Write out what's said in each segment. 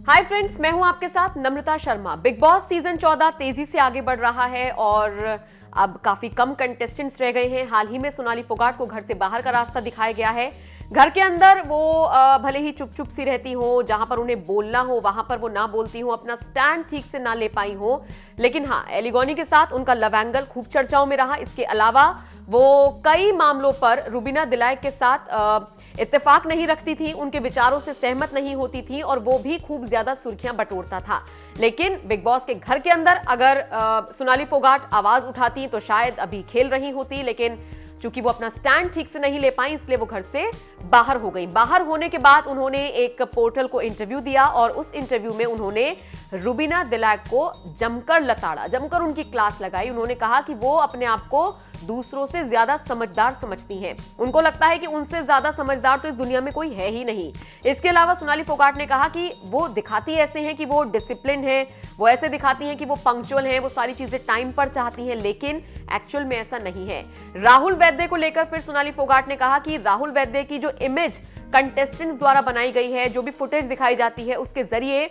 Hi friends, मैं हूं आपके साथ नम्रता शर्मा। बिग बॉस सीजन 14 तेजी से आगे बढ़ रहा है और अब काफी कम कंटेस्टेंट्स रह गए हैं। हाल ही में सोनाली फोगाट को घर से बाहर का रास्ता दिखाया गया है। घर के अंदर वो भले ही चुप चुप सी रहती हो, जहां पर उन्हें बोलना हो वहां पर वो ना बोलती हो, अपना स्टैंड ठीक से ना ले पाई हो। लेकिन हाँ, एलिगोनी के साथ उनका लव एंगल खूब चर्चाओं में रहा। इसके अलावा वो कई मामलों पर रुबीना दिलायक के साथ इत्तेफाक नहीं रखती थी, उनके विचारों से सहमत नहीं होती थी और वो भी खूब ज्यादा सुर्खियां बटोरता था। लेकिन बिग बॉस के घर के अंदर अगर सोनाली फोगाट आवाज उठाती तो शायद अभी खेल रही होती, लेकिन चूंकि वो अपना स्टैंड ठीक से नहीं ले पाई इसलिए वो घर से बाहर हो गई। बाहर होने के बाद उन्होंने एक पोर्टल को इंटरव्यू दिया और उस इंटरव्यू में उन्होंने रुबीना दिलायक को जमकर लताड़ा, जमकर उनकी क्लास लगाई। उन्होंने कहा कि वो अपने आप को दूसरों से ज्यादा समझदार समझती हैं। उनको लगता है कि उनसे ज्यादा समझदार तो इस दुनिया में कोई है ही नहीं। इसके अलावा सोनाली फोगाट ने कहा कि वो दिखाती ऐसे हैं कि वो डिसिप्लिन है, वो ऐसे दिखाती हैं कि वो पंक्चुअल हैं, वो सारी चीजें टाइम पर चाहती हैं, लेकिन एक्चुअल में ऐसा नहीं है। राहुल वैद्य को लेकर फिर सोनाली फोगाट ने कहा कि राहुल वैद्य की जो इमेज कंटेस्टेंट्स द्वारा बनाई गई है, जो भी फुटेज दिखाई जाती है उसके जरिए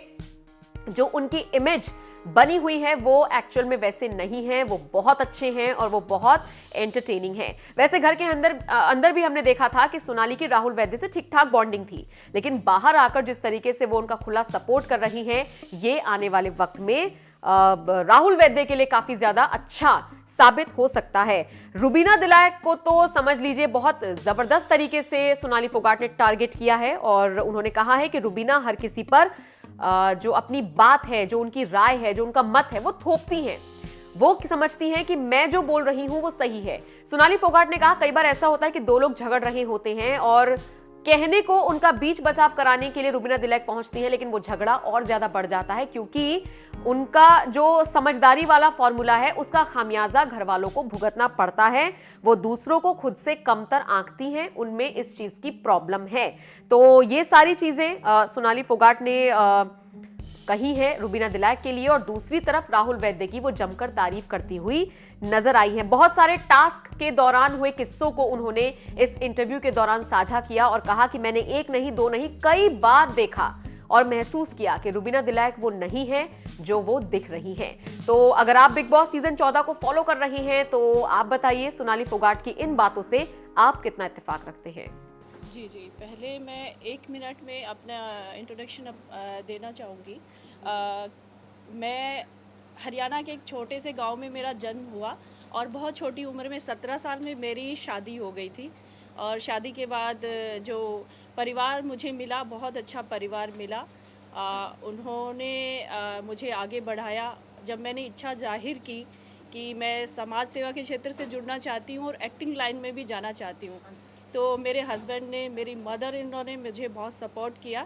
जो उनकी इमेज बनी हुई है वो एक्चुअल में वैसे नहीं है। वो बहुत अच्छे हैं और वो बहुत एंटरटेनिंग हैं। वैसे घर के अंदर भी हमने देखा था कि सोनाली की राहुल वैद्य से ठीक ठाक बॉन्डिंग थी, लेकिन बाहर आकर जिस तरीके से वो उनका खुला सपोर्ट कर रही हैं, ये आने वाले वक्त में राहुल वैद्य के लिए काफी ज्यादा अच्छा साबित हो सकता है। रुबीना दिलायक को तो समझ लीजिए बहुत जबरदस्त तरीके से सोनाली फोगाट ने टारगेट किया है और उन्होंने कहा है कि रुबीना हर किसी पर जो अपनी बात है, जो उनकी राय है, जो उनका मत है, वो थोपती हैं। वो समझती हैं कि मैं जो बोल रही हूं वो सही है। सोनाली फोगाट ने कहा कई बार ऐसा होता है कि दो लोग झगड़ रहे होते हैं और कहने को उनका बीच बचाव कराने के लिए रुबीना दिलायक पहुंचती हैं, लेकिन वो झगड़ा और ज्यादा बढ़ जाता है क्योंकि उनका जो समझदारी वाला फॉर्मूला है उसका खामियाजा घर वालों को भुगतना पड़ता है। वो दूसरों को खुद से कमतर आंकती हैं, उनमें इस चीज की प्रॉब्लम है। तो ये सारी चीजें सोनाली फोगाट ने कही है रुबीना दिलायक के लिए और दूसरी तरफ राहुल वैद्य की वो जमकर तारीफ करती हुई नजर आई है। बहुत सारे टास्क के दौरान हुए किस्सों को उन्होंने इस इंटरव्यू के दौरान साझा किया और कहा कि मैंने एक नहीं दो नहीं कई बार देखा और महसूस किया कि रुबीना दिलायक वो नहीं है जो वो दिख रही हैं। तो अगर आप बिग बॉस सीजन 14 को फॉलो कर रहे हैं तो आप बताइए सोनाली फोगाट की इन बातों से आप कितना इत्तेफाक रखते हैं। जी, पहले मैं 1 मिनट में अपना इंट्रोडक्शन देना चाहूँगी। मैं हरियाणा के एक छोटे से गांव में मेरा जन्म हुआ और बहुत छोटी उम्र में 17 साल में मेरी शादी हो गई थी। और शादी के बाद जो परिवार मुझे मिला, बहुत अच्छा परिवार मिला। उन्होंने मुझे आगे बढ़ाया। जब मैंने इच्छा जाहिर की कि मैं समाज सेवा के क्षेत्र से जुड़ना चाहती हूँ और एक्टिंग लाइन में भी जाना चाहती हूँ, तो मेरे हस्बैंड ने, मेरी मदर इन लॉ ने मुझे बहुत सपोर्ट किया।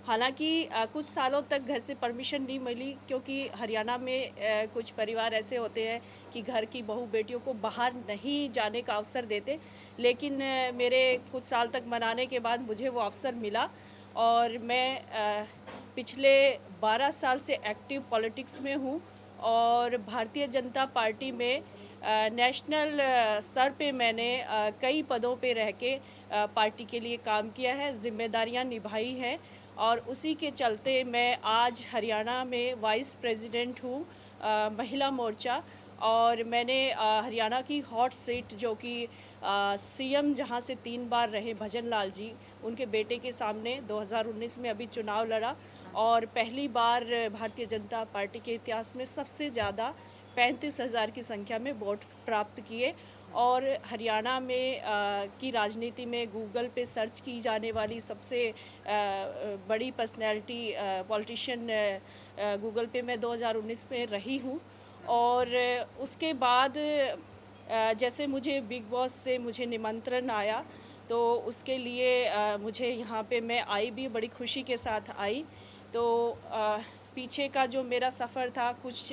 हालांकि कुछ सालों तक घर से परमिशन नहीं मिली क्योंकि हरियाणा में कुछ परिवार ऐसे होते हैं कि घर की बहू बेटियों को बाहर नहीं जाने का अवसर देते। लेकिन मेरे कुछ साल तक मनाने के बाद मुझे वो अवसर मिला और मैं पिछले 12 साल से एक्टिव पॉलिटिक्स में हूँ और भारतीय जनता पार्टी में नेशनल स्तर पे मैंने कई पदों पे रह के पार्टी के लिए काम किया है, जिम्मेदारियां निभाई हैं और उसी के चलते मैं आज हरियाणा में वाइस प्रेसिडेंट हूँ महिला मोर्चा। और मैंने हरियाणा की हॉट सीट जो कि सीएम जहाँ से 3 बार रहे भजन लाल जी, उनके बेटे के सामने 2019 में अभी चुनाव लड़ा और पहली बार भारतीय जनता पार्टी के इतिहास में सबसे ज़्यादा 35,000 की संख्या में वोट प्राप्त किए। और हरियाणा में की राजनीति में गूगल पे सर्च की जाने वाली सबसे बड़ी पर्सनैलिटी पॉलिटिशियन गूगल पे मैं 2019 में रही हूँ। और उसके बाद जैसे मुझे बिग बॉस से मुझे निमंत्रण आया तो उसके लिए मुझे यहाँ पे मैं आई भी बड़ी खुशी के साथ आई। तो पीछे का जो मेरा सफ़र था, कुछ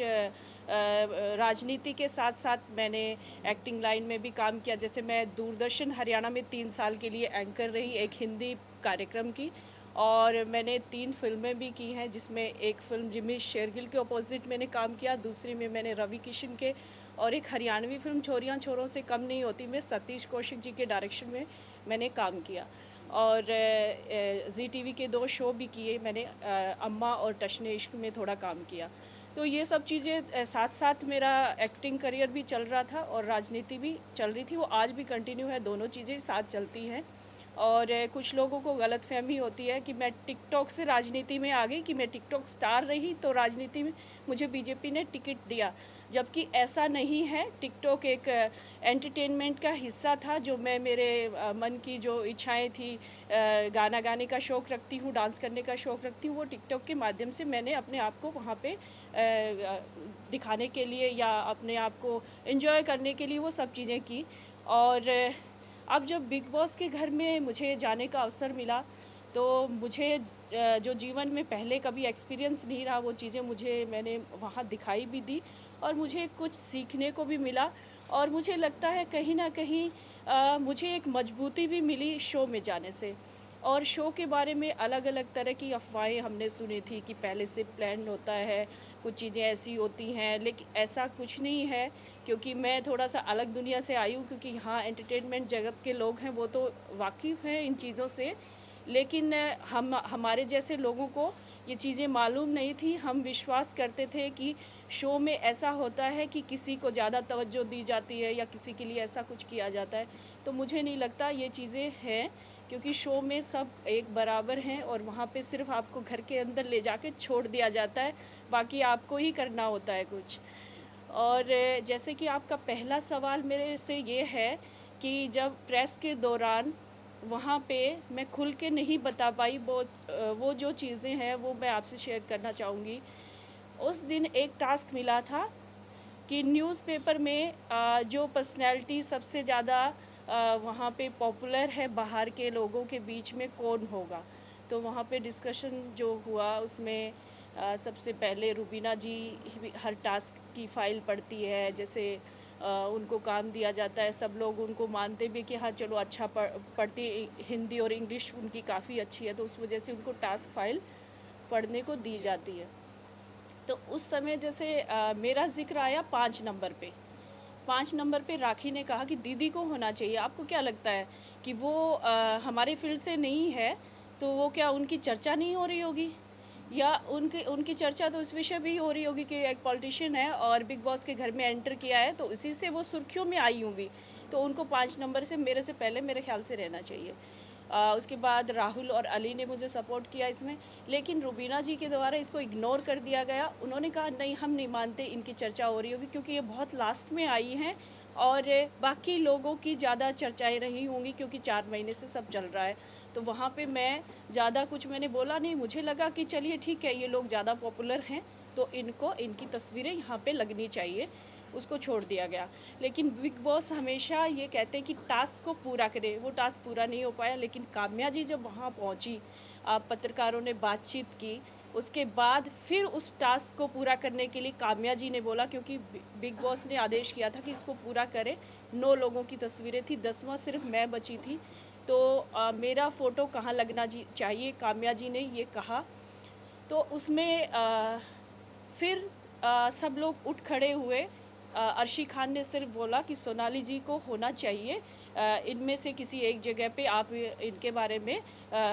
राजनीति के साथ साथ मैंने एक्टिंग लाइन में भी काम किया। जैसे मैं दूरदर्शन हरियाणा में 3 साल के लिए एंकर रही एक हिंदी कार्यक्रम की और मैंने 3 फिल्में भी की हैं, जिसमें एक फ़िल्म जिमी शेरगिल के अपोजिट मैंने काम किया, दूसरी में मैंने रवि किशन के, और एक हरियाणवी फिल्म छोरियां छोरों से कम नहीं होती में सतीश कौशिक जी के डायरेक्शन में मैंने काम किया। और जी टीवी के 2 शो भी किए मैंने, अम्मा और टशने इश्क में थोड़ा काम किया। तो ये सब चीज़ें साथ-साथ मेरा एक्टिंग करियर भी चल रहा था और राजनीति भी चल रही थी, वो आज भी कंटिन्यू है, दोनों चीज़ें साथ चलती हैं। और कुछ लोगों को गलतफ़हमी होती है कि मैं टिकटॉक से राजनीति में आ गई, कि मैं टिकटॉक स्टार रही तो राजनीति में मुझे बीजेपी ने टिकट दिया, जबकि ऐसा नहीं है। टिकटॉक एक एंटरटेनमेंट का हिस्सा था, जो मैं मेरे मन की जो इच्छाएं थी, गाना गाने का शौक़ रखती हूँ, डांस करने का शौक़ रखती हूँ, वो टिकटॉक के माध्यम से मैंने अपने आप को वहाँ पे दिखाने के लिए या अपने आप को एंजॉय करने के लिए वो सब चीज़ें की। और अब जब बिग बॉस के घर में मुझे जाने का अवसर मिला, तो मुझे जो जीवन में पहले कभी एक्सपीरियंस नहीं रहा, वो चीज़ें मैंने वहाँ दिखाई भी दी और मुझे कुछ सीखने को भी मिला। और मुझे लगता है कहीं न कहीं मुझे एक मजबूती भी मिली शो में जाने से। और शो के बारे में अलग-अलग तरह की अफ़वाहें हमने सुनी थी कि पहले से प्लान होता है, कुछ चीज़ें ऐसी होती हैं, लेकिन ऐसा कुछ नहीं है, क्योंकि मैं थोड़ा-सा अलग दुनिया से आई हूँ, क्योंकि हाँ, एंटरटेनमेंट जगत के लोग हैं, वो तो वाकिफ़ हैं इन चीज़ों से, लेकिन हमारे जैसे लोगों को ये चीज़ें मालूम नहीं थी। हम विश्वास करते थे कि शो में ऐसा होता है कि किसी को ज़्यादा तवज्जो दी जाती है या किसी के लिए ऐसा कुछ किया जाता है। तो मुझे नहीं लगता ये चीज़ें हैं, क्योंकि शो में सब एक बराबर हैं और वहाँ पे सिर्फ़ आपको घर के अंदर ले जाके छोड़ दिया जाता है, बाकी आपको ही करना होता है कुछ। और जैसे कि आपका पहला सवाल मेरे से ये है कि जब प्रेस के दौरान वहाँ पे मैं खुल के नहीं बता पाई, वो जो चीज़ें हैं वो मैं आपसे शेयर करना चाहूँगी। उस दिन एक टास्क मिला था कि न्यूज़पेपर में जो पर्सनैलिटी सबसे ज़्यादा वहाँ पे पॉपुलर है बाहर के लोगों के बीच में, कौन होगा। तो वहाँ पे डिस्कशन जो हुआ उसमें सबसे पहले रुबीना जी हर टास्क की फ़ाइल पढ़ती है, जैसे उनको काम दिया जाता है, सब लोग उनको मानते भी कि हाँ चलो अच्छा पढ़ती, हिंदी और इंग्लिश उनकी काफ़ी अच्छी है, तो उस वजह से उनको टास्क फ़ाइल पढ़ने को दी जाती है। तो उस समय जैसे मेरा ज़िक्र आया 5 नंबर पे। 5 नंबर पे राखी ने कहा कि दीदी को होना चाहिए। आपको क्या लगता है कि वो हमारे फ़ील्ड से नहीं है, तो वो क्या उनकी चर्चा नहीं हो रही होगी? या उनकी उनकी चर्चा तो इस विषय भी हो रही होगी कि एक पॉलिटिशियन है और बिग बॉस के घर में एंटर किया है, तो इसी से वो सुर्खियों में आई होंगी। तो उनको 5 नंबर से मेरे से पहले मेरे ख़्याल से रहना चाहिए। उसके बाद राहुल और अली ने मुझे सपोर्ट किया इसमें, लेकिन रुबीना जी के द्वारा इसको इग्नोर कर दिया गया। उन्होंने कहा नहीं, हम नहीं मानते इनकी चर्चा हो रही होगी, क्योंकि ये बहुत लास्ट में आई हैं और बाकी लोगों की ज़्यादा चर्चाएं रही होंगी, क्योंकि 4 महीने से सब चल रहा है। तो वहाँ पे मैं ज़्यादा कुछ मैंने बोला नहीं, मुझे लगा कि चलिए ठीक है, ये लोग ज़्यादा पॉपुलर हैं तो इनकी तस्वीरें यहाँ पे लगनी चाहिए, उसको छोड़ दिया गया। लेकिन बिग बॉस हमेशा ये कहते हैं कि टास्क को पूरा करें, वो टास्क पूरा नहीं हो पाया। लेकिन काम्या जी जब वहाँ पहुँची, पत्रकारों ने बातचीत की, उसके बाद फिर उस टास्क को पूरा करने के लिए काम्या जी ने बोला, क्योंकि बिग बॉस ने आदेश किया था कि इसको पूरा करें। 9 लोगों की तस्वीरें थी, 10वां सिर्फ मैं बची थी, तो मेरा फ़ोटो कहाँ लगना चाहिए, काम्या जी ने ये कहा। तो उसमें फिर सब लोग उठ खड़े हुए। अर्शी खान ने सिर्फ बोला कि सोनाली जी को होना चाहिए, इनमें से किसी एक जगह पे आप इनके बारे में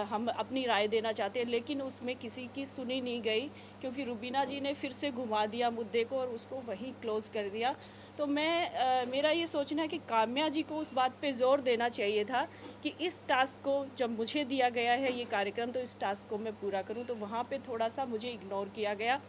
हम अपनी राय देना चाहते हैं, लेकिन उसमें किसी की सुनी नहीं गई, क्योंकि रुबीना जी ने फिर से घुमा दिया मुद्दे को और उसको वहीं क्लोज़ कर दिया। तो मेरा ये सोचना है कि काम्या जी को उस बात पे ज़ोर देना चाहिए था कि इस टास्क को जब मुझे दिया गया है ये कार्यक्रम, तो इस टास्क को मैं पूरा करूं, तो वहाँ पे थोड़ा सा मुझे इग्नोर किया गया।